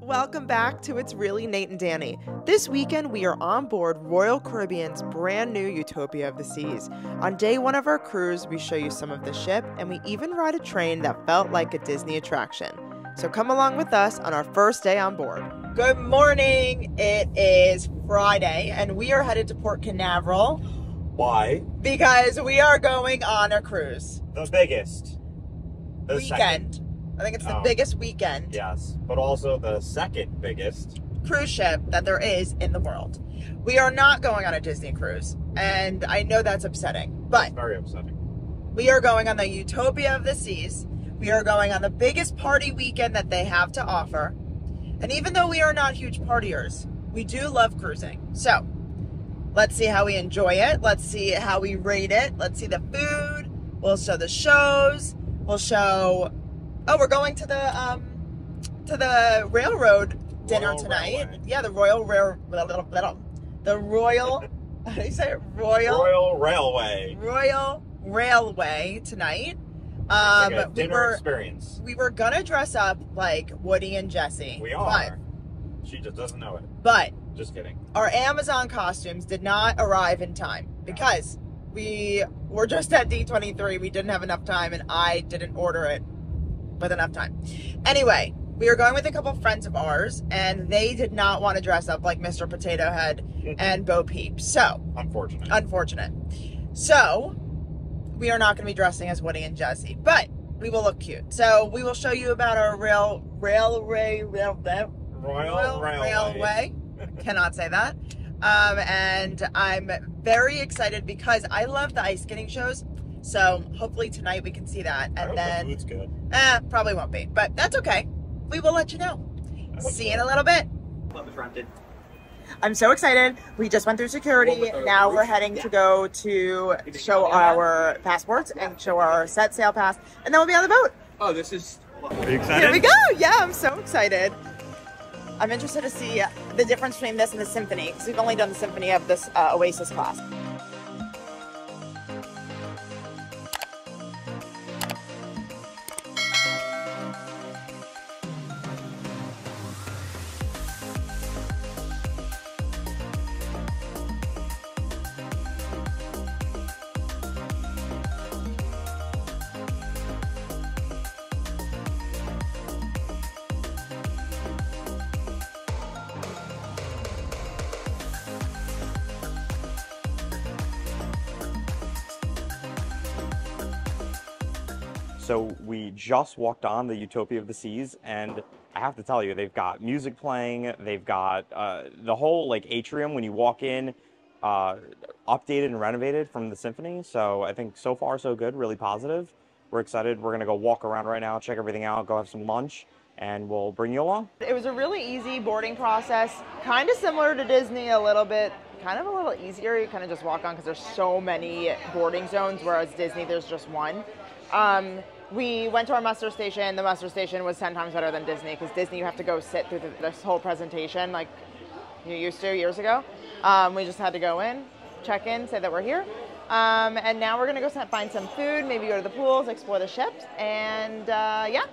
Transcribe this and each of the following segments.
Welcome back to It's Really Nate and Danny. This weekend, we are on board Royal Caribbean's brand new Utopia of the Seas. On day one of our cruise, we show you some of the ship, and we even ride a train that felt like a Disney attraction. So come along with us on our first day on board. Good morning. It is Friday, and we are headed to Port Canaveral. Why? Because we are going on a cruise. The biggest. The Weekend. second. I think it's the biggest weekend. Yes, but also the second biggest cruise ship that there is in the world. We are not going on a Disney cruise, and I know that's upsetting, but It's very upsetting. we are going on the Utopia of the Seas. We are going on the biggest party weekend that they have to offer. And even though we are not huge partiers, we do love cruising. So let's see how we enjoy it. Let's see how we rate it. Let's see the food. We'll show the shows. We'll show... Oh, we're going to the railroad dinner Royal tonight. Railway. Yeah, the Royal how do you say it? Royal Railway. Royal Railway tonight. It's like a We dinner were experience. gonna dress up like Woody and Jesse. We are. She just doesn't know it. But Just kidding. our Amazon costumes did not arrive in time because we were just at D23. We didn't have enough time, and I didn't order it with enough time. Anyway, we were going with a couple of friends of ours, and they did not want to dress up like Mr. Potato Head and Bo Peep. So, unfortunate. So, we are not going to be dressing as Woody and Jesse, but we will look cute. So, we will show you about our railway. Cannot say that. And I'm very excited because I love the ice skating shows. So hopefully tonight we can see that. And I hope then the food's good. probably won't be, but that's okay. We will let you know. See you in a little bit. Love is rented. I'm so excited. We just went through security. Now we're heading to go to show our passports and show our set sail pass, and then we'll be on the boat. Oh, this is... Are you excited? Here we go. Yeah, I'm so excited. I'm interested to see the difference between this and the Symphony, because we've only done the Symphony of this Oasis class. So we just walked on the Utopia of the Seas, and I have to tell you, they've got music playing. They've got the whole like atrium when you walk in, updated and renovated from the Symphony. So I think so far so good, really positive. We're excited. We're gonna go walk around right now, check everything out, go have some lunch, and we'll bring you along. It was a really easy boarding process, kind of similar to Disney a little bit, kind of a little easier. You kind of just walk on because there's so many boarding zones, whereas Disney there's just one. We went to our muster station. The muster station was 10 times better than Disney, because Disney you have to go sit through this whole presentation like you used to years ago. We just had to go in, check in, say that we're here. And now we're gonna go find some food, maybe go to the pools, explore the ships, and yeah.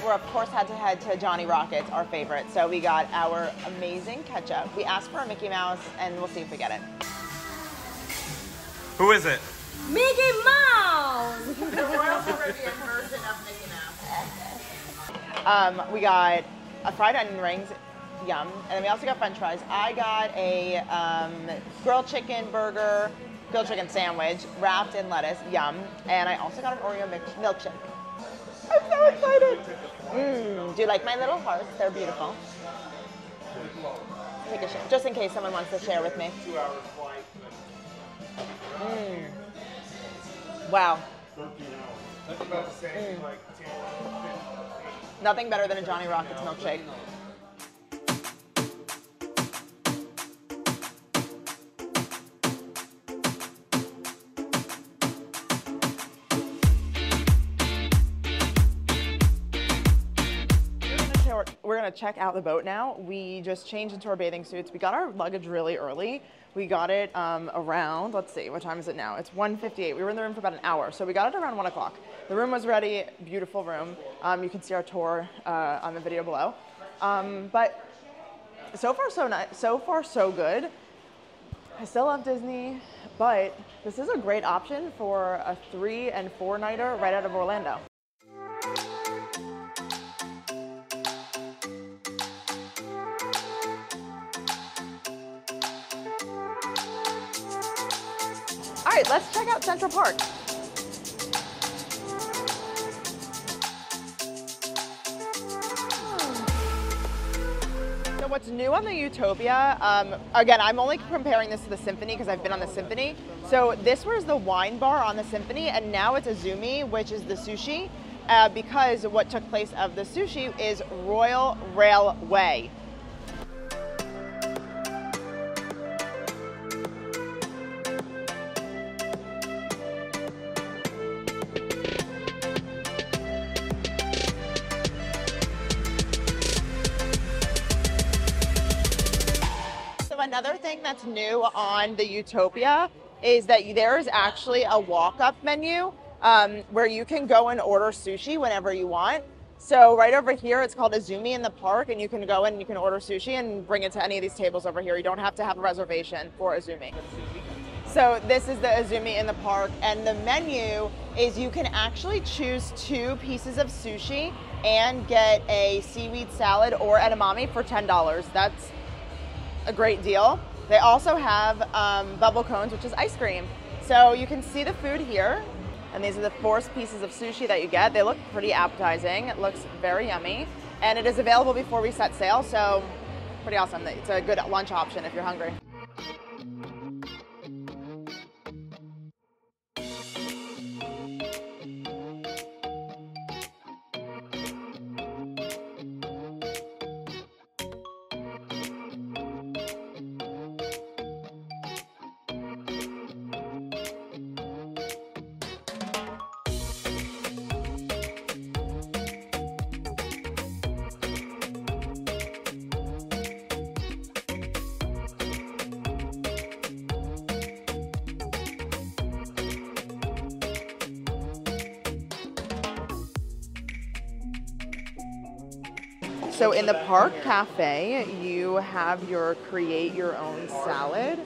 We of course had to head to Johnny Rockets, our favorite. So we got our amazing ketchup. We asked for a Mickey Mouse, and we'll see if we get it. Who is it? Mickey Mouse! The Royal Caribbean version of Mickey Mouse. We got fried onion rings, yum, and then we also got French fries. I got a grilled chicken burger, grilled chicken sandwich wrapped in lettuce, yum, and I also got an Oreo milkshake. I'm so excited. Do you like my little hearts? They're beautiful. Take a share, just in case someone wants to share with me. Wow. Nothing better than a Johnny Rockets milkshake. we're gonna check out the boat now. We just changed into our bathing suits. We got our luggage really early. We got it around, let's see, what time is it now? It's 1:58. We were in the room for about an hour, so we got it around 1 o'clock. The room was ready, beautiful room. You can see our tour on the video below. But so far so good. I still love Disney, but this is a great option for a 3- and 4-nighter right out of Orlando. All right, let's check out Central Park. So what's new on the Utopia, again, I'm only comparing this to the Symphony because I've been on the Symphony. So this was the wine bar on the Symphony, and now it's Azumi, which is the sushi, because what took place of the sushi is Royal Railway. Another thing that's new on the Utopia is that there is actually a walk-up menu where you can go and order sushi whenever you want. So right over here, it's called Azumi in the Park, and you can go in and you can order sushi and bring it to any of these tables over here. You don't have to have a reservation for Azumi. So this is the Azumi in the Park, and the menu is you can actually choose 2 pieces of sushi and get a seaweed salad or edamame for $10. That's a great deal. They also have bubble cones, which is ice cream. So you can see the food here, and these are the 4 pieces of sushi that you get. They look pretty appetizing. It looks very yummy, and it is available before we set sail, so pretty awesome. It's a good lunch option if you're hungry. So in the Park Cafe, you have your create your own salad.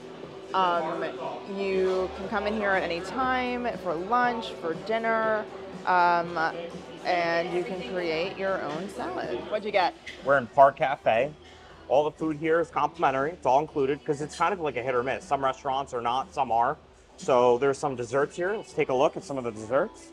You can come in here at any time for lunch, for dinner, and you can create your own salad. What'd you get? We're in Park Cafe. All the food here is complimentary. It's all included because it's kind of like a hit or miss. Some restaurants are not, some are. So there's some desserts here. Let's take a look at some of the desserts.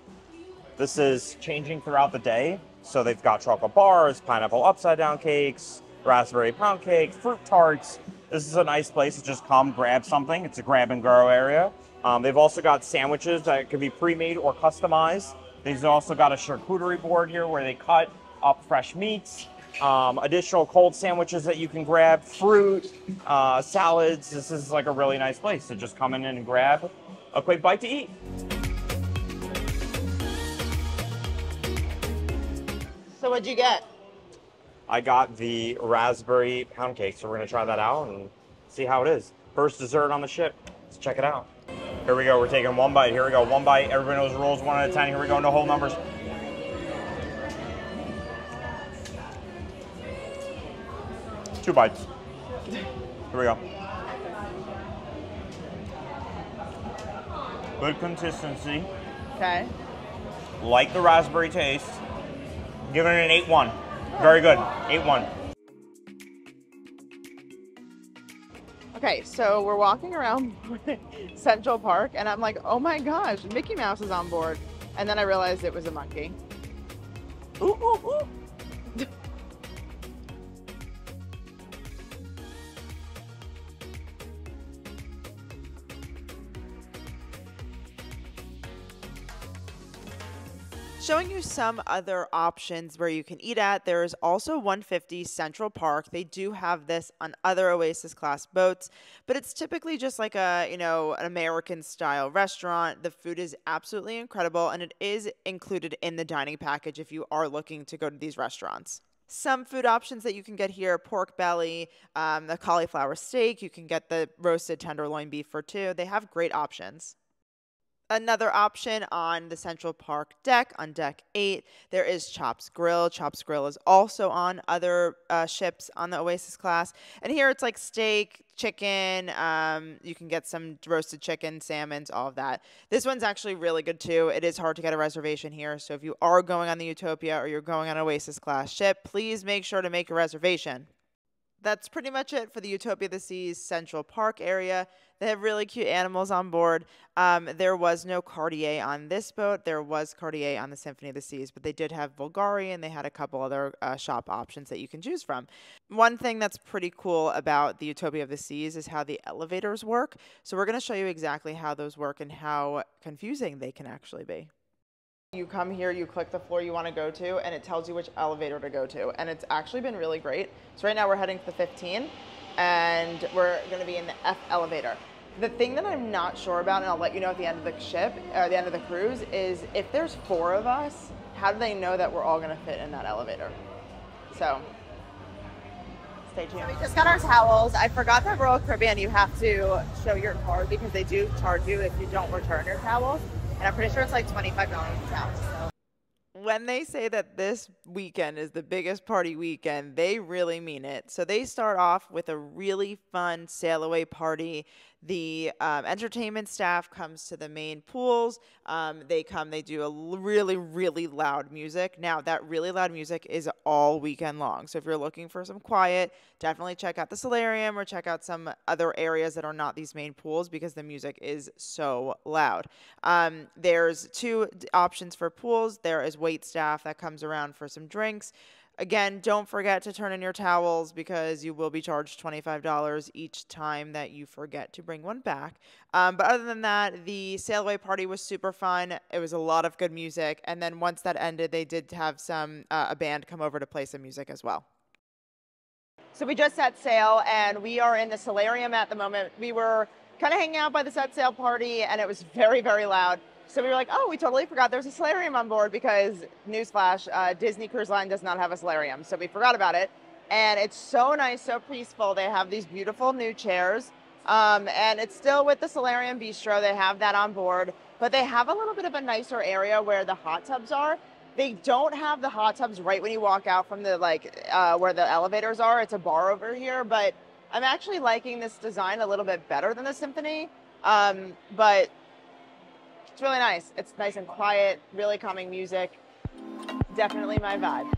This is changing throughout the day. So they've got chocolate bars, pineapple upside down cakes, raspberry pound cake, fruit tarts. This is a nice place to just come grab something. It's a grab and go area. They've also got sandwiches that can be pre-made or customized. They've also got a charcuterie board here where they cut up fresh meats. Additional cold sandwiches that you can grab, fruit, salads. This is like a really nice place to just come in and grab a quick bite to eat. So what'd you get? I got the raspberry pound cake, so we're gonna try that out and see how it is. First dessert on the ship. Let's check it out. Here we go, we're taking 1 bite. Here we go, 1 bite. Everybody knows the rules, 1 out of 10. Here we go, no whole numbers. Two bites. Here we go. Good consistency. Okay. Like the raspberry taste. Giving it an 8-1. Very good. 8-1. Okay, so we're walking around Central Park, and I'm like, oh my gosh, Mickey Mouse is on board. And then I realized it was a monkey. Ooh, ooh, ooh. Showing you some other options where you can eat at. There is also 150 Central Park. They do have this on other Oasis class boats, but it's typically just like a, an American style restaurant. The food is absolutely incredible, and it is included in the dining package if you are looking to go to these restaurants. Some food options that you can get here: pork belly, the cauliflower steak. You can get the roasted tenderloin beef for two. They have great options. Another option on the Central Park deck, on deck 8, there is Chops Grill. Chops Grill is also on other ships on the Oasis class. And here it's like steak, chicken, you can get some roasted chicken, salmons, all of that. This one's actually really good too. It is hard to get a reservation here, so if you are going on the Utopia or you're going on an Oasis class ship, please make sure to make a reservation. That's pretty much it for the Utopia of the Seas Central Park area. They have really cute animals on board. There was no Cartier on this boat. There was Cartier on the Symphony of the Seas, but they did have Bulgari, and they had a couple other shop options that you can choose from. One thing that's pretty cool about the Utopia of the Seas is how the elevators work. So we're going to show you exactly how those work and how confusing they can actually be. You come here, you click the floor you want to go to, and it tells you which elevator to go to. And it's actually been really great. So right now we're heading to the 15, and we're going to be in the F elevator. The thing that I'm not sure about, and I'll let you know at the end of the ship, or the end of the cruise, is if there's 4 of us, how do they know that we're all going to fit in that elevator? So stay tuned. So we just got our towels. I forgot that Royal Caribbean, you have to show your card because they do charge you if you don't return your towels. And I'm pretty sure it's like $25 a towel. So. When they say that this weekend is the biggest party weekend, they really mean it. So they start off with a really fun sail away party. The entertainment staff comes to the main pools. They do a really, really loud music. Now, that really loud music is all weekend long. So if you're looking for some quiet, definitely check out the Solarium or check out some other areas that are not these main pools because the music is so loud. There's 2 options for pools. There is wait staff that comes around for some drinks. Again, don't forget to turn in your towels because you will be charged $25 each time that you forget to bring one back. But other than that, the sail away party was super fun. It was a lot of good music. And then once that ended, they did have a band come over to play some music as well. So we just set sail, and we are in the Solarium at the moment. We were kind of hanging out by the set sail party, and it was very, very loud. So we were like, oh, we totally forgot there's a solarium on board because, newsflash, Disney Cruise Line does not have a solarium. So we forgot about it. And it's so nice, so peaceful. They have these beautiful new chairs. And it's still with the Solarium Bistro. They have that on board. But they have a little bit of a nicer area where the hot tubs are. They don't have the hot tubs right when you walk out from the, where the elevators are. It's a bar over here. But I'm actually liking this design a little bit better than the Symphony. But it's really nice. It's nice and quiet, really calming music. Definitely my vibe.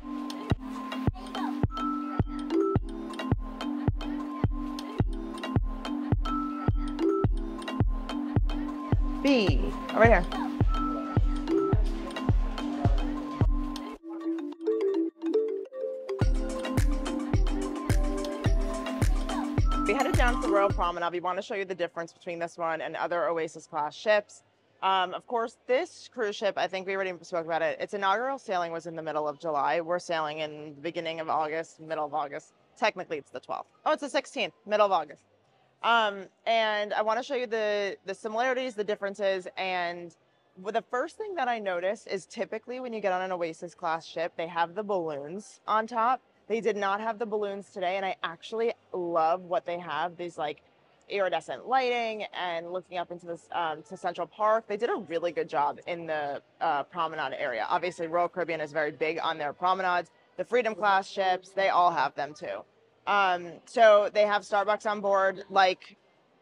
B, right here. We headed down to the Royal Promenade. We want to show you the difference between this one and other Oasis class ships. Of course, this cruise ship, I think we already spoke about it. Its inaugural sailing was in the middle of July. We're sailing in the beginning of August, middle of August. Technically, it's the 12th. Oh, it's the 16th, middle of August. And I want to show you the similarities, the differences, and the first thing that I noticed is typically when you get on an Oasis class ship, they have the balloons on top. They did not have the balloons today, and I actually love what they have. These iridescent lighting and looking up into this to Central Park. They did a really good job in the promenade area. Obviously, Royal Caribbean is very big on their promenades. The Freedom class ships, they all have them too. So they have Starbucks on board like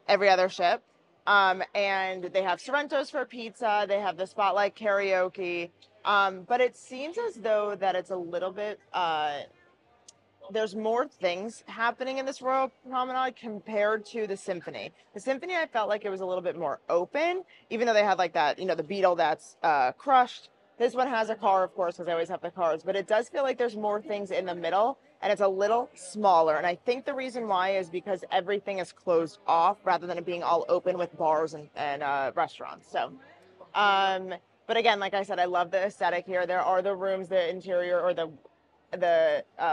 every other ship. And they have Sorrento's for pizza. They have the Spotlight karaoke. But it seems as though that it's a little bit there's more things happening in this Royal Promenade compared to the Symphony. The Symphony, I felt like it was a little bit more open, even though they had that, the Beetle that's crushed. This one has a car, of course, because they always have the cars, but it does feel like there's more things in the middle, and it's a little smaller. And I think the reason why is because everything is closed off rather than it being all open with bars and restaurants. So, but again, like I said, I love the aesthetic here. There are the rooms, the interior, or the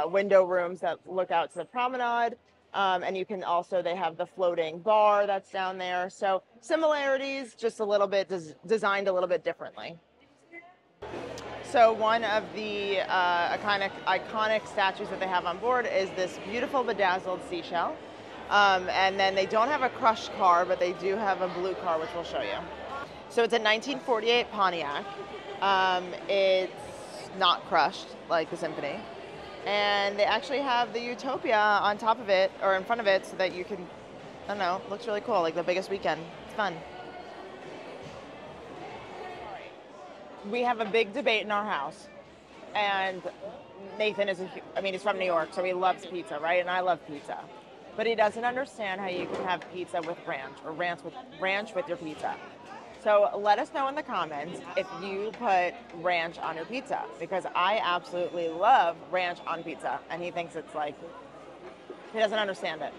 window rooms that look out to the promenade. And you can also, they have the floating bar that's down there. So similarities, just a little bit designed a little bit differently. So one of the iconic statues that they have on board is this beautiful bedazzled seashell. And then they don't have a crushed car, but they do have a blue car, which we'll show you. So it's a 1948 Pontiac. It's not crushed like the Symphony. And they actually have the Utopia on top of it, or in front of it, so that you can, I don't know, looks really cool, like the biggest weekend. It's fun. We have a big debate in our house. And Nathan he's from New York, so he loves pizza, right? And I love pizza. But he doesn't understand how you can have pizza with ranch, or ranch with your pizza. So let us know in the comments if you put ranch on your pizza, because I absolutely love ranch on pizza, and he thinks it's like, he doesn't understand it.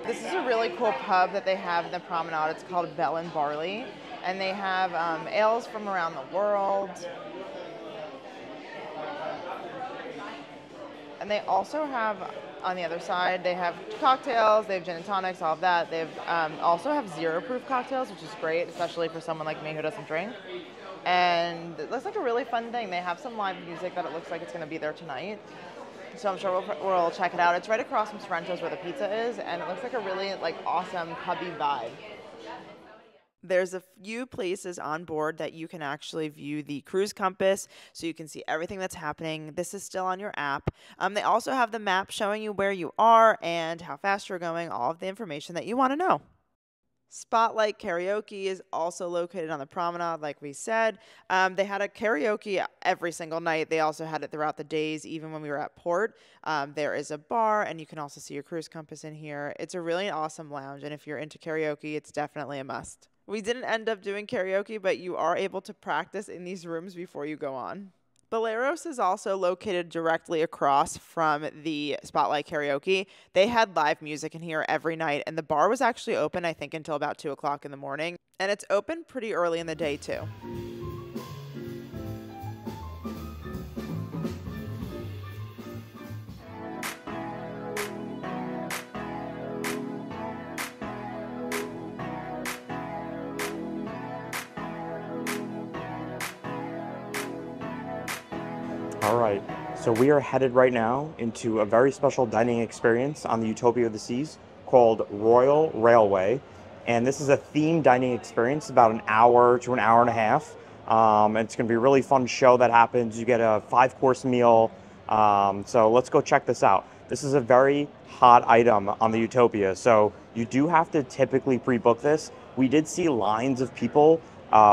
This is a really cool pub that they have in the promenade. It's called Bell and Barley, and they have ales from around the world. And they also have, on the other side, they have cocktails, they have gin and tonics, all of that. They also have zero-proof cocktails, which is great, especially for someone like me who doesn't drink. And it looks like a really fun thing. They have some live music that it looks like it's going to be there tonight. So I'm sure we'll check it out. It's right across from Sorrento's where the pizza is, and it looks like a really awesome pubby vibe. There's a few places on board that you can actually view the cruise compass, so you can see everything that's happening. This is still on your app. They also have the map showing you where you are and how fast you're going, all of the information that you want to know. Spotlight Karaoke is also located on the promenade, like we said. They had a karaoke every single night. They also had it throughout the days, even when we were at port. There is a bar, and you can also see your cruise compass in here. It's a really awesome lounge, and if you're into karaoke, it's definitely a must. We didn't end up doing karaoke, but you are able to practice in these rooms before you go on. Balearos is also located directly across from the Spotlight Karaoke. They had live music in here every night, and the bar was actually open, I think, until about 2 o'clock in the morning. And it's open pretty early in the day, too. All right, so we are headed right now into a very special dining experience on the Utopia of the Seas called Royal Railway. And this is a themed dining experience, about an hour to an hour and a half. It's going to be a really fun show that happens. You get a 5-course meal. So let's go check this out. This is a very hot item on the Utopia, so you do have to typically pre-book this. We did see lines of people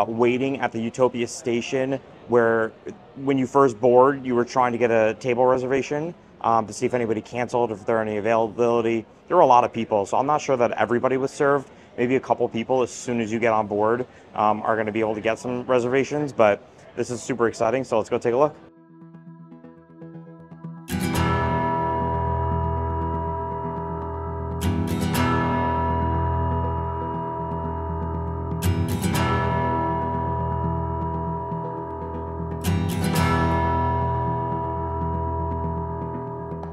waiting at the Utopia station, where when you first board, you were trying to get a table reservation to see if anybody canceled, if there are any availability. There were a lot of people, so I'm not sure that everybody was served. Maybe a couple people, as soon as you get on board, are going to be able to get some reservations, but this is super exciting, so let's go take a look.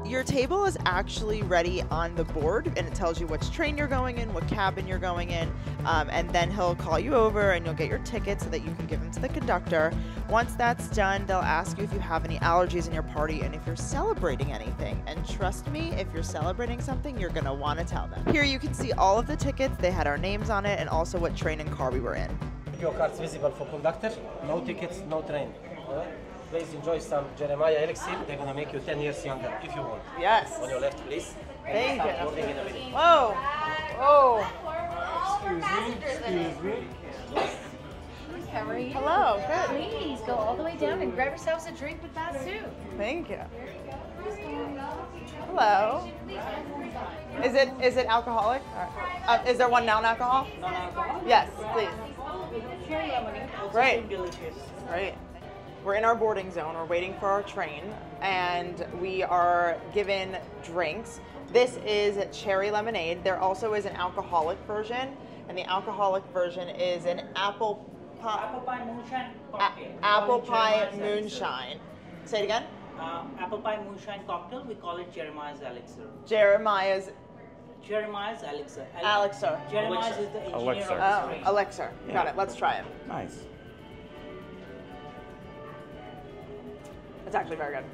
Your table is actually ready on the board, and it tells you which train you're going in, what cabin you're going in, and then he'll call you over and you'll get your ticket so that you can give them to the conductor. Once that's done, they'll ask you if you have any allergies in your party and if you're celebrating anything. And trust me, if you're celebrating something, you're going to want to tell them. Here you can see all of the tickets. They had our names on it and also what train and car we were in. Your card's visible for conductor, no tickets, no train. All right? Please enjoy some Jeremiah Elixir. They're going to make you 10 years younger, if you want. Yes. On your left, please. Thank you. Boarding in a minute. Whoa. Oh. Excuse me. How are you? Hello. Good. Please go all the way down and grab yourselves a drink with that soup. Thank you. Hello. Is it alcoholic? Is there one non-alcohol? Non-alcohol? Yes, please. Cherry lemonade. Great. Delicious. Great. We're in our boarding zone. We're waiting for our train, and we are given drinks. This is cherry lemonade. There also is an alcoholic version, and the alcoholic version is an apple Apple pie moonshine cocktail. apple We call it pie Jeremiah's Elixir. moonshine. Say it again. Apple pie moonshine cocktail. We call it Jeremiah's Elixir. Jeremiah's Jeremiah's elixir. Elixir. Jeremiah is the engineer Elixir. of Oh, this train. elixir. Got it. Let's try it. Nice. It's actually very good.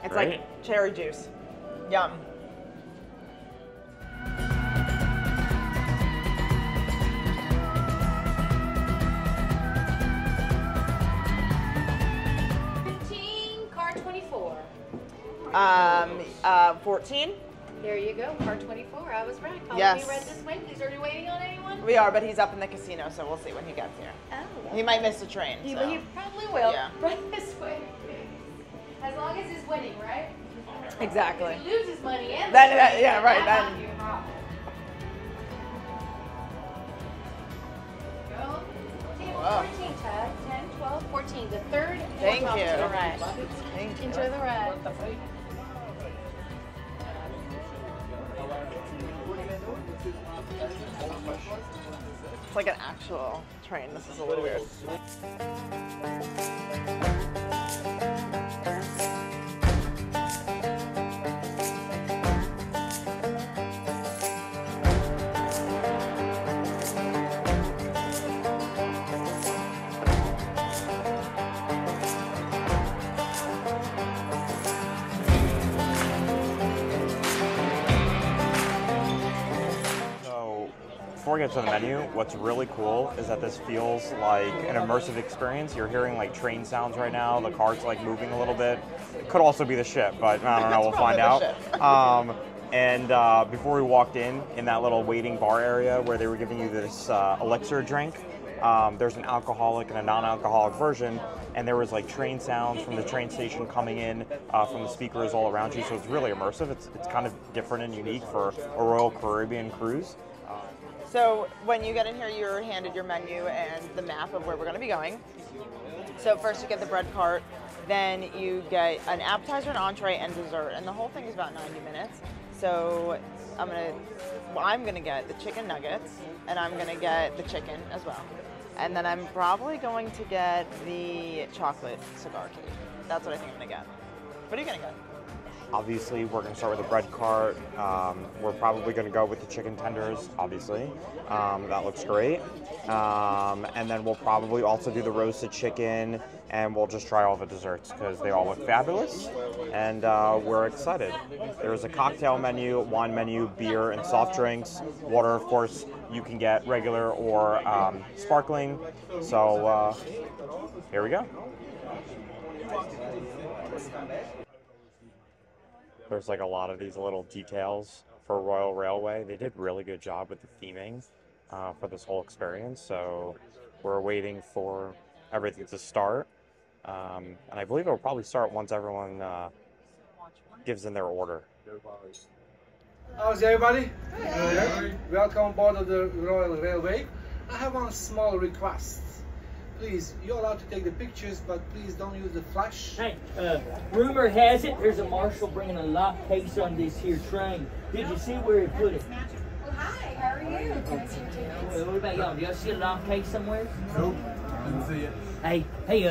It's Great. like cherry juice. Yum. Car 24. 14. There you go, car 24. I was right. Follow Yes. me right this way. Please, are you waiting on anyone? We are, but he's up in the casino, so we'll see when he gets here. Oh. He might miss a train. He, so. he probably will. Yeah. Right this way. As long as he's winning, right? Exactly. If he loses money and Then, the train, yeah, right, that then- might be a problem. Go. Table Wow. 14, Chad. 10, 12, 14. The third. Thank walk off you. To the right. Thank you. Enjoy the ride. It's like an actual train. This is a little weird. So, before we get to the menu, what's really cool is that this feels like an immersive experience. You're hearing like train sounds right now. The cart's like moving a little bit. It could also be the ship, but I don't know. We'll find out. And before we walked in that little waiting bar area where they were giving you this elixir drink, there's an alcoholic and a non-alcoholic version, and there was like train sounds from the train station coming in from the speakers all around you. So it's really immersive. It's kind of different and unique for a Royal Caribbean cruise. So when you get in here, you're handed your menu and the map of where we're going to be going. So first you get the bread cart, then you get an appetizer, an entree, and dessert, and the whole thing is about 90 minutes. So I'm gonna get the chicken nuggets, and I'm gonna get the chicken as well, and then I'm probably going to get the chocolate cigar cake. That's what I think I'm gonna get. What are you gonna get? Obviously, we're going to start with the bread cart. We're probably going to go with the chicken tenders, obviously. That looks great. And then we'll probably also do the roasted chicken, and we'll just try all the desserts because they all look fabulous. And we're excited. There's a cocktail menu, wine menu, beer, and soft drinks. Water, of course, you can get regular or sparkling. So here we go. There's like a lot of these little details for Royal Railway. They did a really good job with the theming for this whole experience. So we're waiting for everything to start. And I believe it'll probably start once everyone gives in their order. How's everybody? Welcome aboard of the Royal Railway. I have one small request. Please, you're allowed to take the pictures, but please don't use the flash. Hey, rumor has it there's a marshal bringing a lock case on this here train. Did you see where he put it? Well, hi, how are you? Can I see your tickets? What about y'all? Do y'all see a lock case somewhere? Nope, didn't see it. Hey,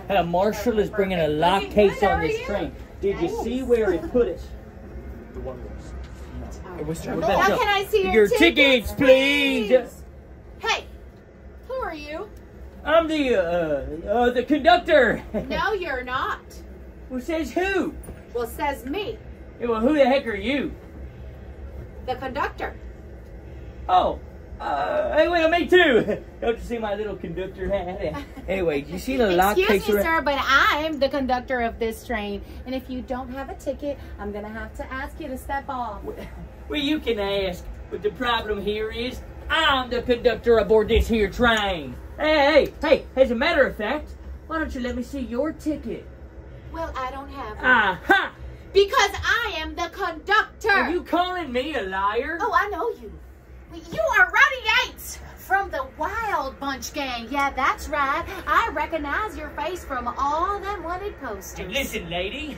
a marshal is bringing a lock Hey, case good, how on are this you? train. Did you see where he put it? Now can I see your tickets, please? Hey, who are you? I'm the conductor. No, you're not. Who says who? Well, it says me, Hey, well, who the heck are you? the conductor. Oh, hey, well, me too. Don't you see my little conductor hat? Anyway, do you see the lock Excuse case me, around? sir, but I'm the conductor of this train, and if you don't have a ticket, I'm gonna have to ask you to step off. Well, you can ask, but the problem here is I'm the conductor aboard this here train. Hey, as a matter of fact, why don't you let me see your ticket? Well, I don't have one. Aha! Because I am the conductor. Are you calling me a liar? Oh, I know you. You are Roddy Yates from the Wild Bunch Gang. Yeah, that's right. I recognize your face from all them wanted Hey, posters. listen, lady.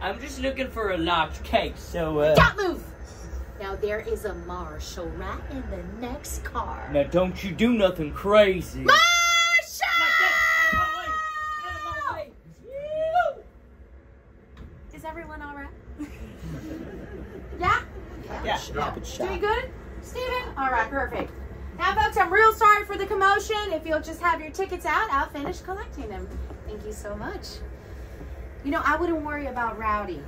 I'm just looking for a locked case, so, Don't move. Now, there is a marshal right in the next car. Now, don't you do nothing crazy. Marshal! Out of my way! Is everyone all right? Yeah? Yeah. shot. Doing good, Steven? All right, perfect. Now, folks, I'm real sorry for the commotion. If you'll just have your tickets out, I'll finish collecting them. Thank you so much. You know, I wouldn't worry about Rowdy.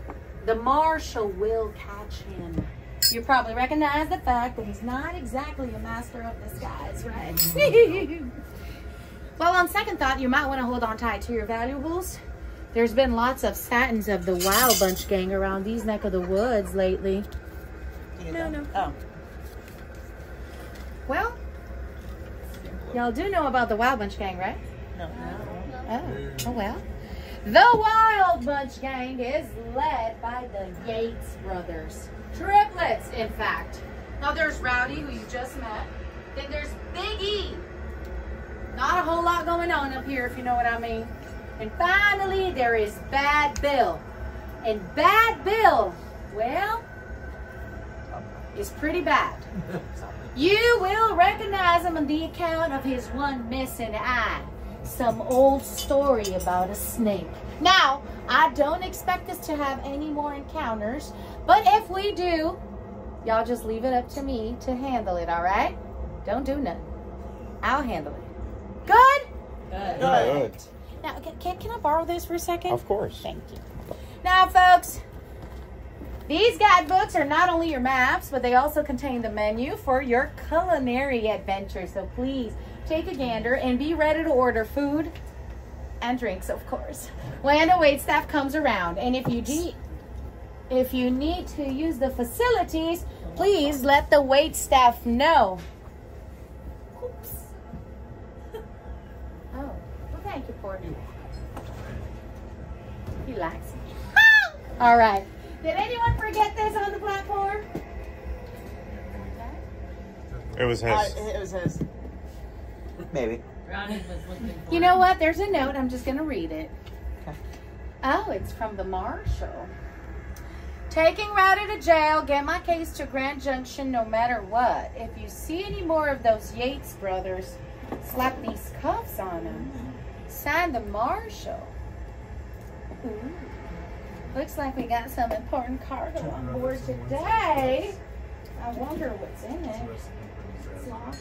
The marshal will catch him. You probably recognize the fact that he's not exactly a master of disguise, right? Well, on second thought, you might want to hold on tight to your valuables. There's been lots of sightings of the Wild Bunch gang around these neck of the woods lately. No. Oh. Well, y'all do know about the Wild Bunch gang, right? No. Oh well. The Wild Bunch gang is led by the Yates brothers. Triplets, in fact. Now there's Rowdy, who you just met. Then there's Big E. Not a whole lot going on up here, if you know what I mean. And finally, there is Bad Bill. And Bad Bill, well, is pretty bad. You will recognize him on the account of his one missing eye. Some old story about a snake. Now, I don't expect us to have any more encounters, but if we do, y'all just leave it up to me to handle it, all right? Don't do nothing. I'll handle it. Good? Good. Now, can I borrow this for a second? Of course. Thank you. Now, folks, these guidebooks are not only your maps, but they also contain the menu for your culinary adventure. So please take a gander and be ready to order food and drinks, of course, when the waitstaff comes around. And if you need to use the facilities, please let the waitstaff know. Oops. Oh, well, thank you, Porter. He likes it. All right. Did anyone forget this on the platform? It was his. It was his. Maybe. You know what? There's a note. I'm just going to read it. Oh, it's from the marshal. Taking Rowdy to jail. Get my case to Grand Junction no matter what. If you see any more of those Yates brothers, slap these cuffs on them. Sign the marshal. Ooh. Looks like we got some important cargo on board today. I wonder what's in it. It's locked.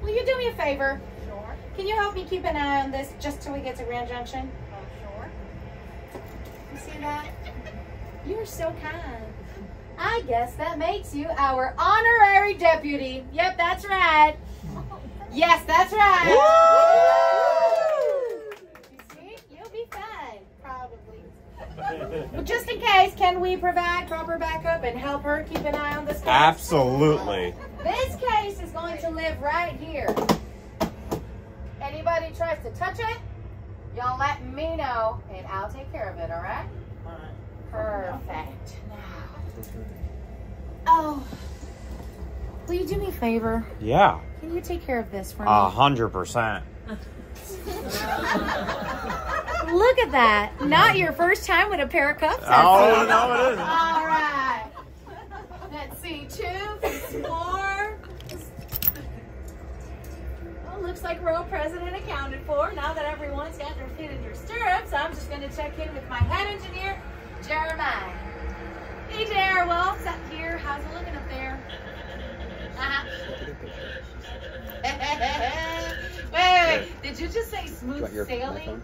Will you do me a favor? Sure. Can you help me keep an eye on this just till we get to Grand Junction? Sure. You see that? You're so kind. I guess that makes you our honorary deputy. Yep, that's right. Yes, that's right. You see? You'll be fine, probably. Well, just in case, can we provide proper backup and help her keep an eye on this case? Absolutely. This case is going to live right here. Anybody tries to touch it, y'all let me know and I'll take care of it, all right? All right. Perfect. Oh, will you do me a favor? Yeah. Can you take care of this for me? 100%. Look at that. Not your first time with a pair of cuffs. Oh, no, it isn't. All right. Let's see. 2, 4. Well, looks like we're all present and accounted for. Now that everyone's got their feet in your stirrups, I'm just going to check in with my head engineer, Jeremiah. Hey, Jer. Well, it's up here. How's it looking up there? Wait. Did you just say smooth sailing?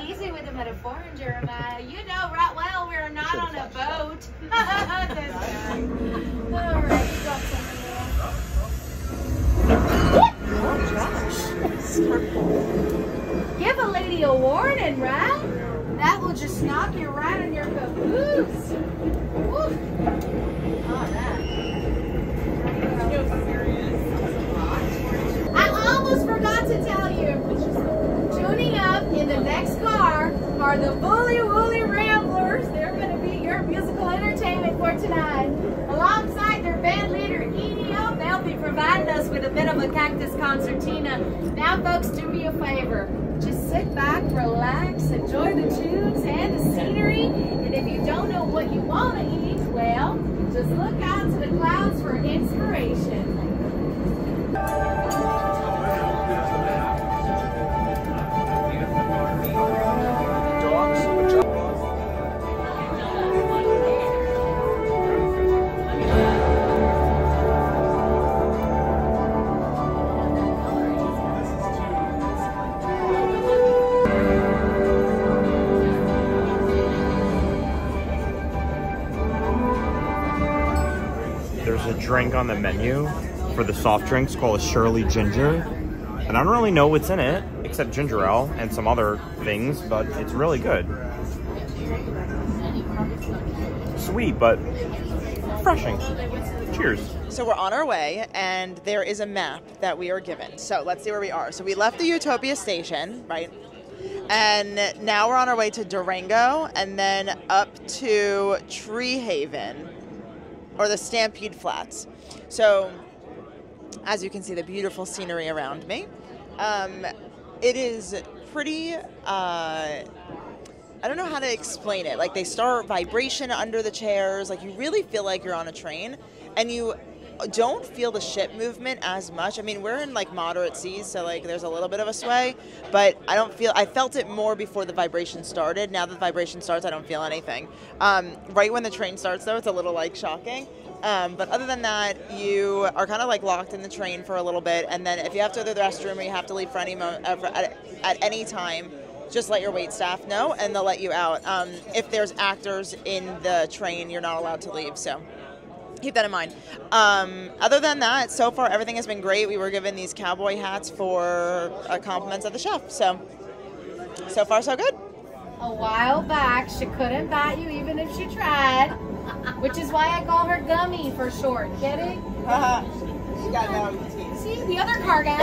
Easy with the metaphor, Jeremiah. You know right well we're not on a boat. This guy. All right, you got something. Give a lady a warning, right? That will just knock you right in your caboose. Woo. All right. I almost forgot to tell you. Tuning up in the next car are the Bully Wooly Ramblers. They're going to be your musical entertainment for tonight. Alongside their band leader, Enio, they'll be providing us with a bit of a cactus concertina. Now, folks, do me a favor. Just sit back, relax, enjoy the tunes and the scenery. And if you don't know what you want to eat, well, just look out to the clouds for inspiration. drink on the menu for the soft drinks called a Shirley Ginger. And I don't really know what's in it, except ginger ale and some other things, but it's really good. Sweet, but refreshing. Cheers. So we're on our way, and there is a map that we are given. So let's see where we are. So we left the Utopia station, right? And now we're on our way to Durango, and then up to Tree Haven, or the Stampede Flats. So, as you can see, the beautiful scenery around me. It is pretty, I don't know how to explain it. Like, they start vibration under the chairs. Like, you really feel like you're on a train, and you don't feel the ship movement as much. I mean, we're in like moderate seas, so like there's a little bit of a sway, but I felt it more before the vibration started. Now that the vibration starts, I don't feel anything. Right when the train starts though, it's a little like shocking. But other than that, you are kind of like locked in the train for a little bit, and then if you have to go to the restroom or you have to leave for at any time, just let your wait staff know and they'll let you out. If there's actors in the train, you're not allowed to leave, so keep that in mind. Other than that, so far everything has been great. We were given these cowboy hats for compliments of the chef, so far so good. A while back, she couldn't bat you even if she tried, which is why I call her Gummy for short. Get it? You got no teeth. See, the other car guy.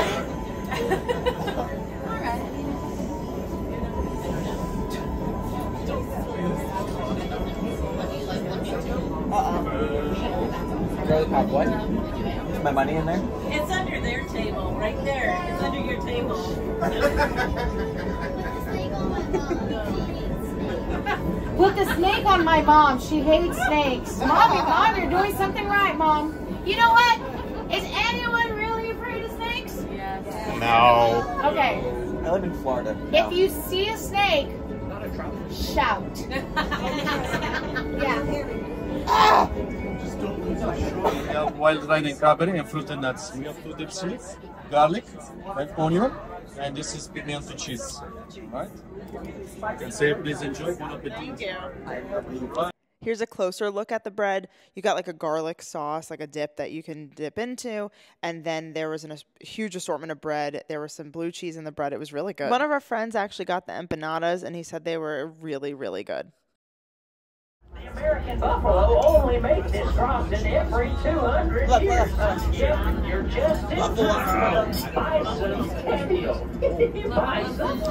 All right. What? Is my money in there? It's under their table, right there. It's under your table. Put the snake on my mom. She hates snakes. Mom, you're doing something right, Mom. You know what? Is anyone really afraid of snakes? Yes. No. Okay. I live in Florida. No. If you see a snake, shout. Yeah. We have wild rind cranberry and fruit and nuts. We have fruited chilies, garlic, and onion, and this is pimento cheese. Right? You can say, please enjoy. Bon appetit. Thank you. Here's a closer look at the bread. You got like a garlic sauce, like a dip that you can dip into. And then there was a huge assortment of bread. There was some blue cheese in the bread. It was really good. One of our friends actually got the empanadas, and he said they were really, really good. The American buffalo only makes this crossing every 200 years. Yep, you're just in time for the bison cameo. Bison.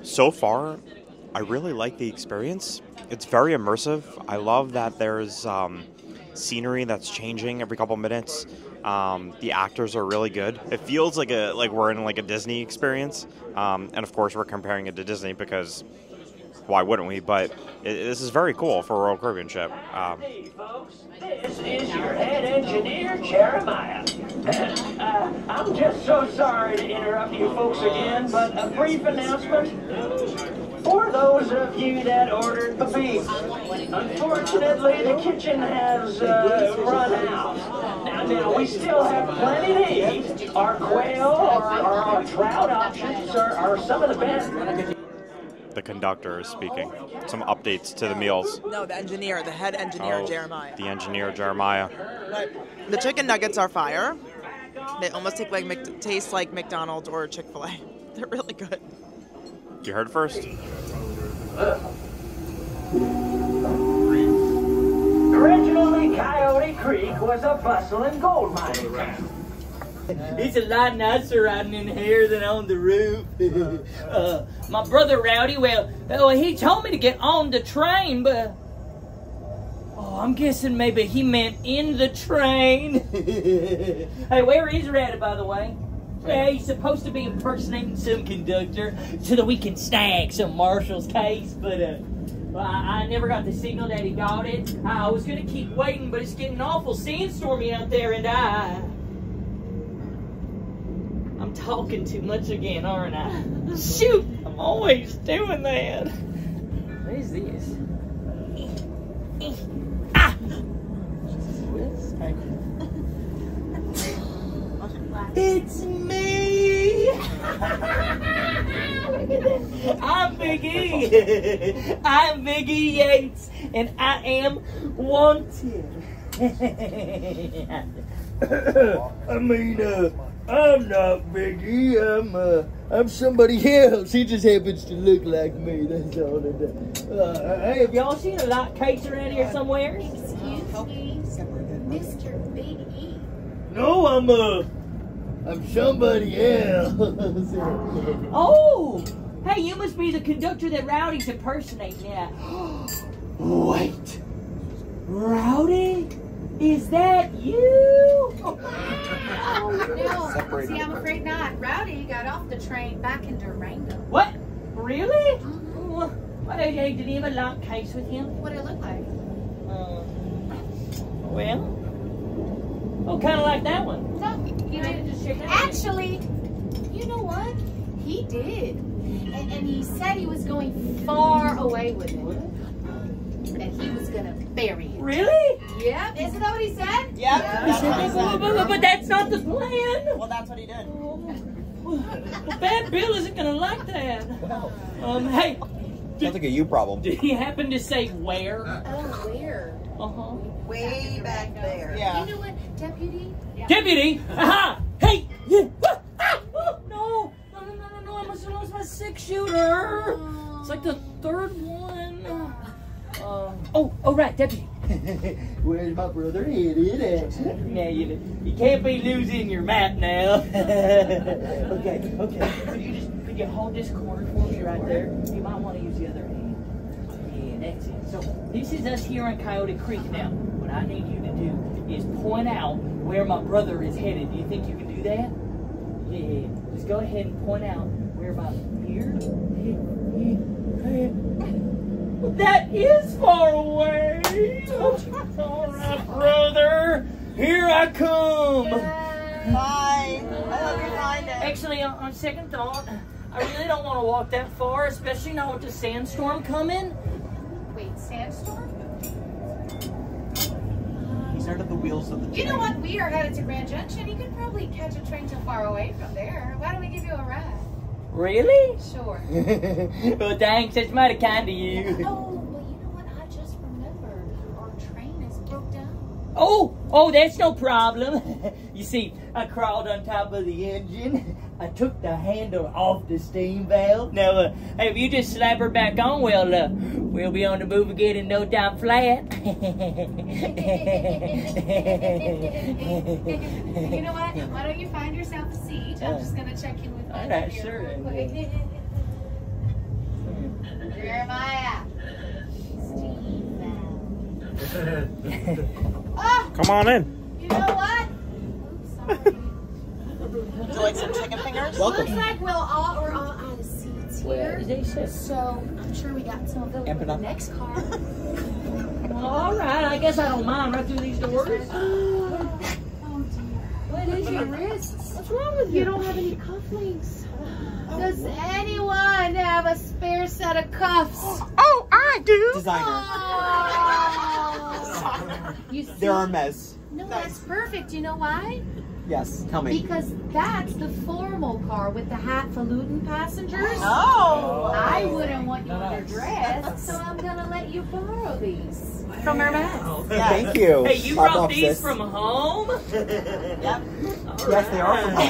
So far, I really like the experience. It's very immersive. I love that there's scenery that's changing every couple minutes. The actors are really good. It feels like we're in like a Disney experience, and of course we're comparing it to Disney because why wouldn't we? But this is very cool for a Royal Caribbean ship. Hey folks, this is your head engineer, Jeremiah. I'm just so sorry to interrupt you folks again, but a brief announcement. For those of you that ordered the beef, unfortunately the kitchen has run out. Now we still have plenty to eat. Our quail or our trout options are some of the best. The conductor is speaking. Some updates to the meals. No, the engineer, the head engineer, Jeremiah. The engineer, Jeremiah. The chicken nuggets are fire. They almost taste like McDonald's or Chick-fil-A. They're really good. You heard it first. Originally, Coyote Creek was a bustling gold mining town. It's a lot nicer riding in here than on the roof. My brother Rowdy, well, he told me to get on the train, but I'm guessing maybe he meant in the train. Hey, where is Rowdy, by the way? Yeah, he's supposed to be impersonating some conductor so that we can snag some marshal's case, but I never got the signal that he got it. I was gonna keep waiting, but it's getting awful sandstormy out there, and I'm talking too much again, aren't I? Shoot, I'm always doing that. What is this? It's me! Big E. I'm Big E Yates, and I am wanted. I mean, I'm not Big E. I'm somebody else. He just happens to look like me. That's all it does. Hey, have y'all seen a lot of cakes around here somewhere? Excuse me, Mr. Big E. No, I'm somebody else. Oh, hey, you must be the conductor that Rowdy's impersonating. Yeah. Wait, Rowdy? Is that you? Oh, no. See, I'm afraid not. Rowdy got off the train back in Durango. What? Really? What? Did he have a lock case with him? What did it look like? Well, kind of like that one. No, you didn't. Actually, you know what? He did. And he said he was going far away with it. And he was going to bury it. Really? Yep. Isn't that what he said? Yep. But that's not the plan. Well, that's what he did. Bad Bill isn't going to like that. Hey. Sounds like a you problem. Did he happen to say where? Oh, where? Uh-huh. Way back there. Yeah. You know what, Deputy? Yeah. Deputy? Aha! Hey! No! I must have lost my 6-shooter. It's like the third one. Right, Deputy. Where's my brother headed at? Now, you can't be losing your map now. Okay. Could you hold this corner for me right there? You might want to use the other hand. Yeah, that's it. So, this is us here on Coyote Creek now. What I need you to do is point out where my brother is headed. Do you think you can do that? Yeah. Just go ahead and point out where about here. That is far away. All right, brother. Here I come. Bye. I hope you find it. Actually, on second thought, I really don't want to walk that far, especially now with the sandstorm coming. Wait, sandstorm? He's heard of the wheels of the train. You know what? We are headed to Grand Junction. You could probably catch a train too far away from there. Why don't we give you a ride? Really? Sure. Well, thanks. That's mighty kind of you. Oh, well, you know what? I just remembered. Our train is broke down. Oh, that's no problem. You see, I crawled on top of the engine. I took the handle off the steam valve. Now, hey, if you just slap her back on, we'll be on the move again in no time flat. You know what? Why don't you find yourself a seat? I'm just going to check in with All you right, here sure. real quick. Jeremiah. Steam valve. Oh, Come on in. you know what? Oops, sorry. Would you like some chicken fingers? Looks like we're all out of seats here. What did they say? So I'm sure we got some available for the next car. Well, all right, I guess I don't mind right through these doors. Oh dear. What is your wrists? What's wrong with you? You don't have any cufflinks. Does anyone have a spare set of cuffs? Oh, I do. Designer. Oh. You see? There are Hermes. No, that's perfect. You know why? Yes, tell me. Because that's the formal car with the highfalutin passengers. Oh. I wouldn't want you underdressed, so I'm gonna let you borrow these from Hermes. Thank you. Hey, you Pop brought off, these sis. from home? Yep. Yes, they are from home.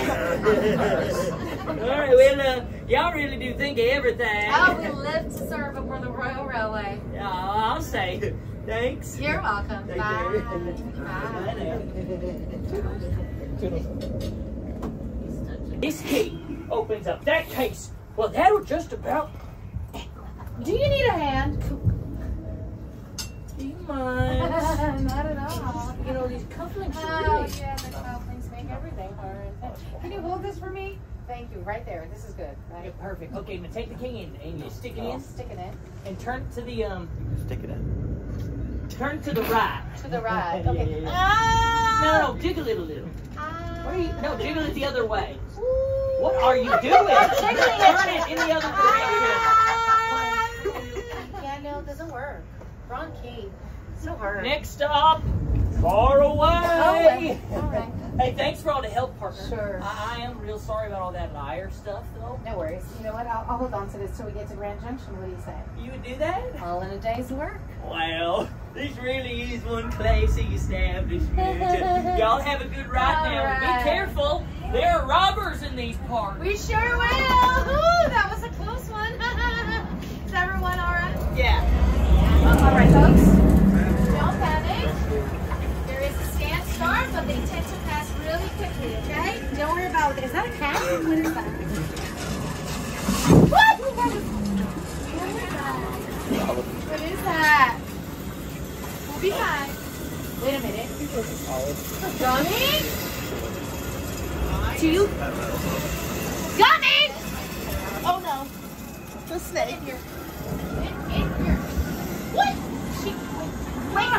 All right, well, y'all really do think of everything. Oh, we live to serve before the Royal Railway. Yeah, I'll say thanks. You're welcome. Take Bye. care. This key opens up that case. Well, that'll just about. Do you need a hand? Do you mind? Not at all. You know, these cufflinks are Oh, really. yeah, the cufflinks make everything hard. Can you hold this for me? Thank you. Right there. This is good. Yeah, Right? perfect. Okay, now take the key and you stick it in Stick it in. and turn it to the Stick it in. turn to the right. To the right. Yeah, Okay. yeah, yeah. Ah! No, jiggle it a little. Ah! Where are you? No, jiggle it the other way. Ooh. What are you doing? Turn it in the other direction. Yeah, no, it doesn't work. Wrong key. So hard. Next stop, far away. Oh, all right. Hey, thanks for all the help, partner. Sure. I am real sorry about all that liar stuff, though. No worries. You know what? I'll hold on to this till we get to Grand Junction. What do you say? You would do that? All in a day's work. Well, this really is one classy establishment. Y'all have a good ride now. All right. Be careful. There are robbers in these parts. We sure will. Ooh, that was a close one. Is everyone all right? Yeah. All right, folks. Don't panic. There is a scan start, but they tend to pass really quickly, okay? Don't worry about it. Is that a cat? What is that? What? What is that? We'll be fine. Wait a minute. Gummy? 2. Gummy! Oh no. The snake. In here. What? Wait.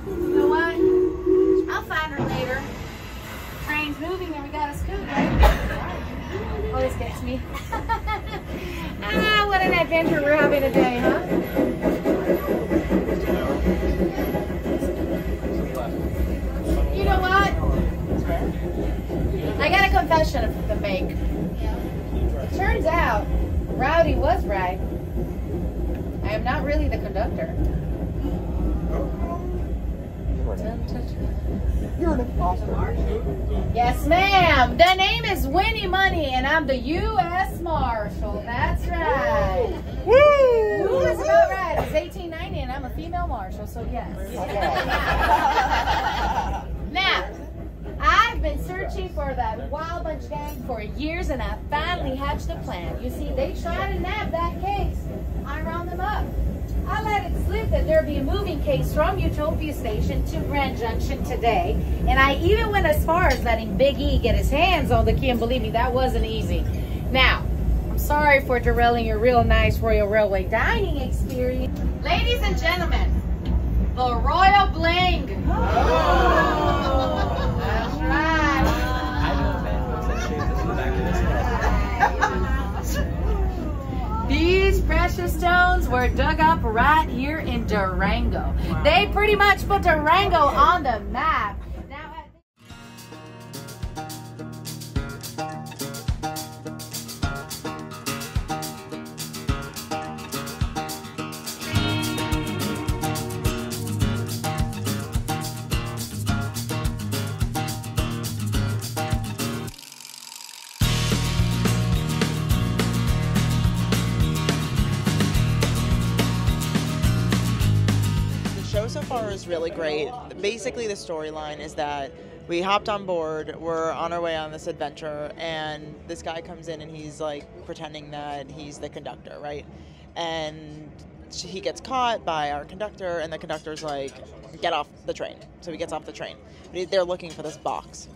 You know what? I'll find her later. Train's moving and we got a scoot, right? Oh, this gets me. What an adventure we're having today, huh? You know what? I got a confession to make. Turns out, Rowdy was right. I am not really the conductor. You're an imposter. Yes, ma'am. The name is Winnie Money, and I'm the U.S. Marshal. That's right. Woo! That's about right. It's 1890, and I'm a female marshal, so yes. Now, I've been searching for that Wild Bunch gang for years, and I finally hatched a plan. You see, they tried to nab that case. I round them up. I let it slip that there'd be a moving case from Utopia Station to Grand Junction today, and I even went as far as letting Big E get his hands on the key, and believe me, that wasn't easy. Now, I'm sorry for derailing your real nice Royal Railway dining experience. Ladies and gentlemen, the Royal Bling. That's right. These precious stones were dug up right here in Durango. They pretty much put Durango on the map. Now, So far is really great. Basically, the storyline is that we hopped on board, we're on our way on this adventure, and this guy comes in and he's like pretending that he's the conductor, right? And he gets caught by our conductor, and the conductor's like, get off the train. So he gets off the train. They're looking for this box.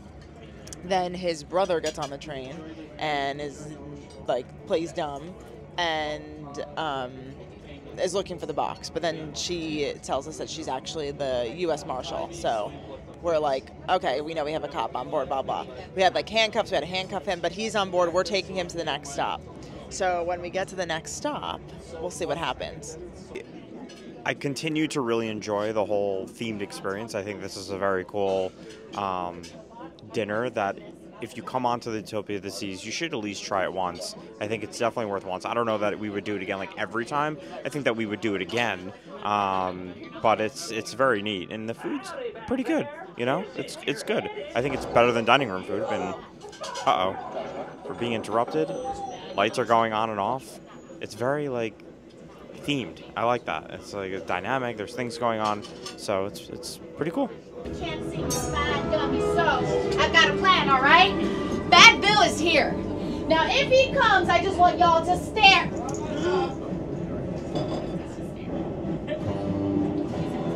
Then his brother gets on the train and is like, plays dumb, and is looking for the box, but then she tells us that she's actually the U.S. Marshal. So we're like, okay, we know we have a cop on board, blah, blah. We had like handcuffs, we had to handcuff him, but he's on board. We're taking him to the next stop. So when we get to the next stop, we'll see what happens. I continue to really enjoy the whole themed experience. I think this is a very cool dinner that if you come onto the Utopia of the Seas, you should at least try it once. I think it's definitely worth once. I don't know that we would do it again like every time. I think that we would do it again, but it's very neat, and the food's pretty good. You know, it's good. I think it's better than dining room food. And we're being interrupted. Lights are going on and off. It's very like themed. I like that. It's like a dynamic. There's things going on, so it's pretty cool. Can't see you fine dummy, so I've got a plan, all right? Bad Bill is here. Now, if he comes, I just want y'all to stare.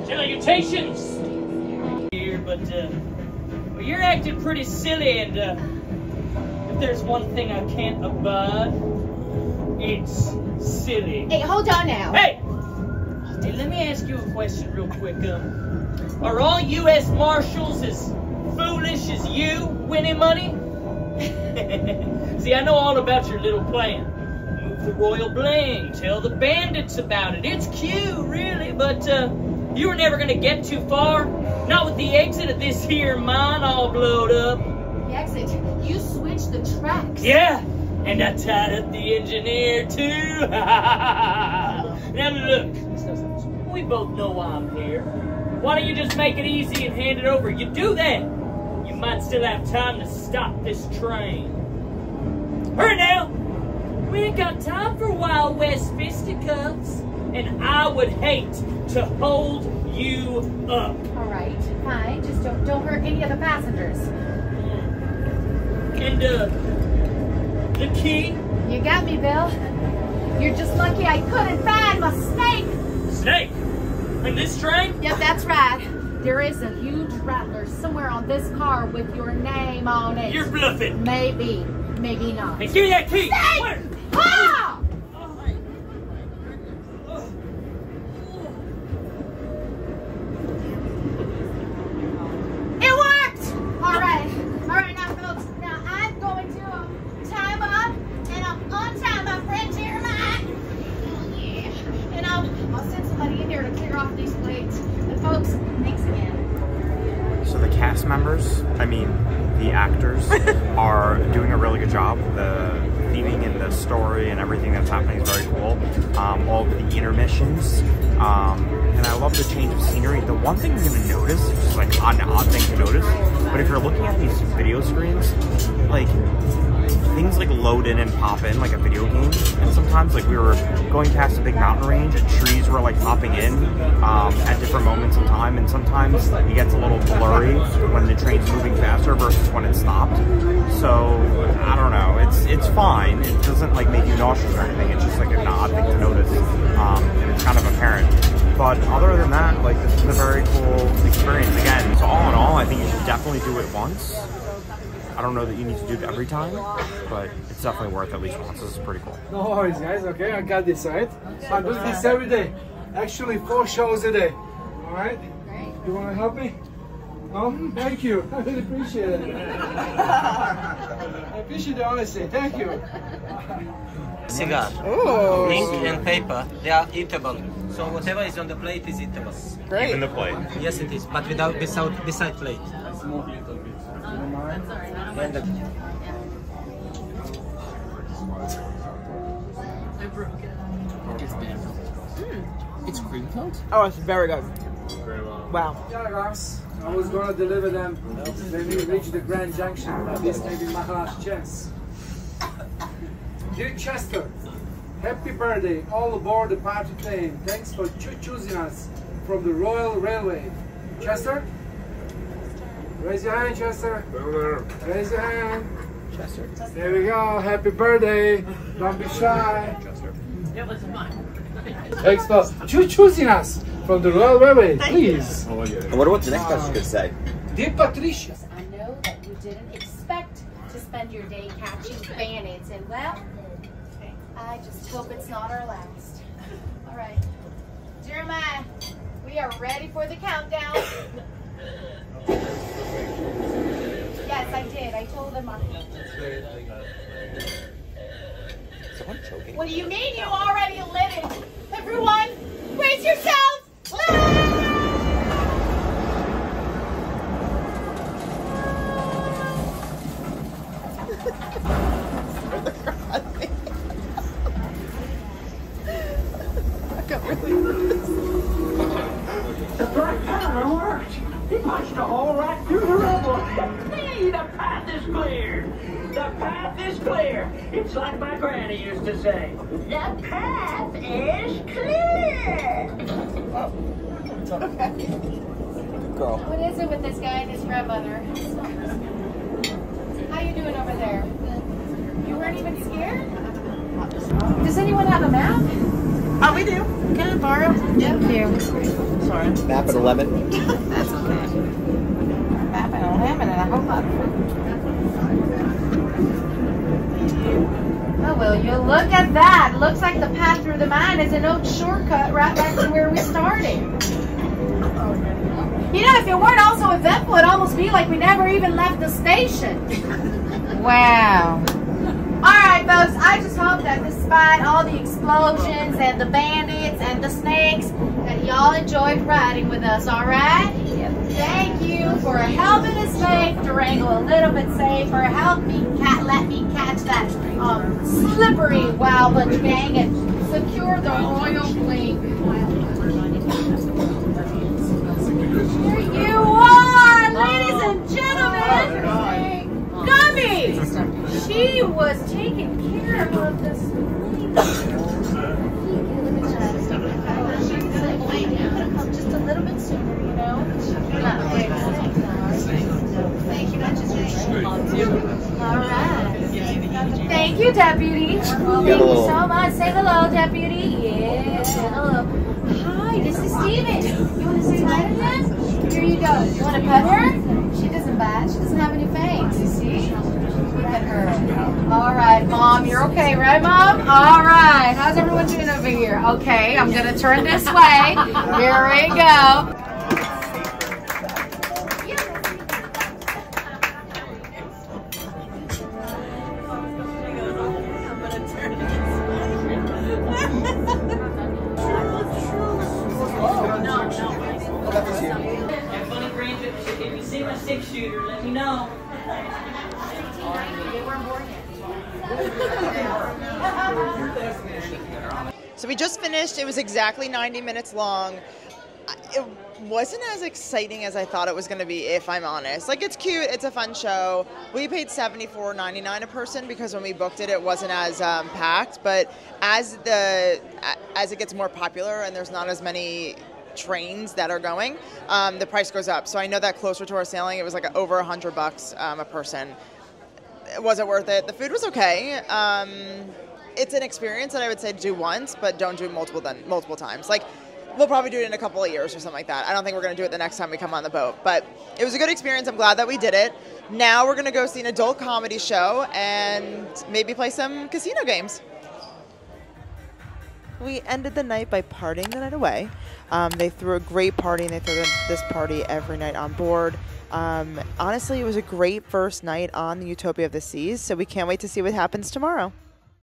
Salutations! Here, but well, you're acting pretty silly, and if there's one thing I can't abide, it's silly. Hey, hold on now. Hey! Hey, let me ask you a question real quick. Are all U.S. Marshals as foolish as you, Winnie Money? See, I know all about your little plan. Move the Royal Bling, tell the bandits about it. It's cute, really, but You were never gonna get too far. Not with the exit of this here mine all blowed up. The exit? You switched the tracks. Yeah, and I tied up the engineer too. Now look, we both know why I'm here. Why don't you just make it easy and hand it over? You do that, you might still have time to stop this train. Hurry now! We ain't got time for Wild West fisticuffs, and I would hate to hold you up. All right, fine. Just don't hurt any of the passengers. And the key? You got me, Bill. You're just lucky I couldn't find my snake. Snake? In this train? Yep, that's right. There is a huge rattler somewhere on this car with your name on it. You're bluffing. Maybe, maybe not. Hey, give me that key. Snake! Where? Ah! It worked! All right now, folks. Now I'm going to tie him up, and I'll untie my friend Jeremiah. Yeah. And I'll send somebody in here to clear off these plates. And folks, thanks again. So the cast members, I mean, the actors, are doing a really good job. The theming and the story and everything that's happening is very cool. All of the intermissions, and I love the change of scenery. The one thing you're gonna notice, which is like an odd thing to notice, but if you're looking at these video screens, like things like load in and pop in like a video game, and sometimes like we were going past a big mountain range and trees were like popping in at different moments in time, and sometimes it gets a little blurry when the train's moving faster versus when it stopped. So I don't know, it's fine. It doesn't like make you nauseous or anything. It's just like an odd thing to notice, and it's kind of apparent. But other than that, like this is a very cool experience. Again, so all in all, I think you should definitely do it once. I don't know that you need to do it every time, but it's definitely worth at least once. This is pretty cool. No worries, guys. Okay, I got this, right? So I'm doing this every day. Actually, 4 shows a day. All right? You want to help me? No? Thank you. I really appreciate it. I appreciate the honesty. Thank you. Cigar. Ooh. Ink and paper, they are eatable. So whatever is on the plate is eatable. Great. Even the plate. Yes, it is, but beside plate. And It's cream coat? Oh, it's very good. Wow. Yeah, guys. I was going to deliver them when we reach the Grand Junction. This may be my last chance. Dear Chester, happy birthday. All aboard the party train. Thanks for choosing us from the Royal Railway. Chester? Raise your hand, Chester. Raise your hand. Chester. There we go. Happy birthday. Don't be shy. Chester. It was mine. Thanks for choosing us from the Royal Railway. Please. I wonder what the next person could say. Dear Patricia. I know that you didn't expect to spend your day catching bandits, and well, I just hope it's not our last. All right. Jeremiah, we are ready for the countdown. Yes, I did. I told them. Someone choking? What do you mean you already lit it? Everyone, brace yourselves! The black powder worked. He punched a hole right through the rubble. Hey, the path is clear. The path is clear. It's like my granny used to say. The path is clear. Good girl. What is it with this guy and his grandmother? How you doing over there? You weren't even scared? Does anyone have a map? Oh, we do. Can I borrow? Thank you. Sorry. Map at 11. That's okay. Map at 11 and a whole lot of Oh, will you look at that? Looks like the path through the mine is an old shortcut right back to where we started. You know, if it weren't also eventful, it'd almost be like we never even left the station. Wow. All right, right, folks, I just hope that despite all the explosions and the bandits and the snakes, that y'all enjoyed riding with us, all right? Thank you for helping us make Durango a little bit safer. Help me let me catch that slippery Wild Bunch gang and secure the royal blink. Here you are, ladies and gentlemen. Gummy! She was taking care of this. Just a little bit sooner, you know? Thank you. All right. Thank you, Deputy. Thank you so much. Say hello, Deputy. Yeah, hello. Hi, this is Steven. You want to say hi to them? Here you go. You want to pet her? She doesn't bite. She doesn't have any fangs, you see? Pet her. All right, Mom. You're okay, right, Mom? All right. How's everyone doing over here? Okay, I'm going to turn this way. Here we go. If you see my 6-shooter, let me know. So we just finished. It was exactly 90 minutes long. It wasn't as exciting as I thought it was going to be, if I'm honest. Like, it's cute. It's a fun show. We paid $74.99 a person because when we booked it, it wasn't as packed. But as it gets more popular and there's not as many trains that are going, the price goes up. So I know that closer to our sailing, it was like over $100 a person. Was it worth it? The food was okay. It's an experience that I would say do once, but don't do multiple times. Like, we'll probably do it in a couple of years or something like that. I don't think we're going to do it the next time we come on the boat. But it was a good experience. I'm glad that we did it. Now we're going to go see an adult comedy show and maybe play some casino games. We ended the night by partying the night away. They threw a great party, and they throw this party every night on board. Honestly, it was a great first night on the Utopia of the Seas, so we can't wait to see what happens tomorrow.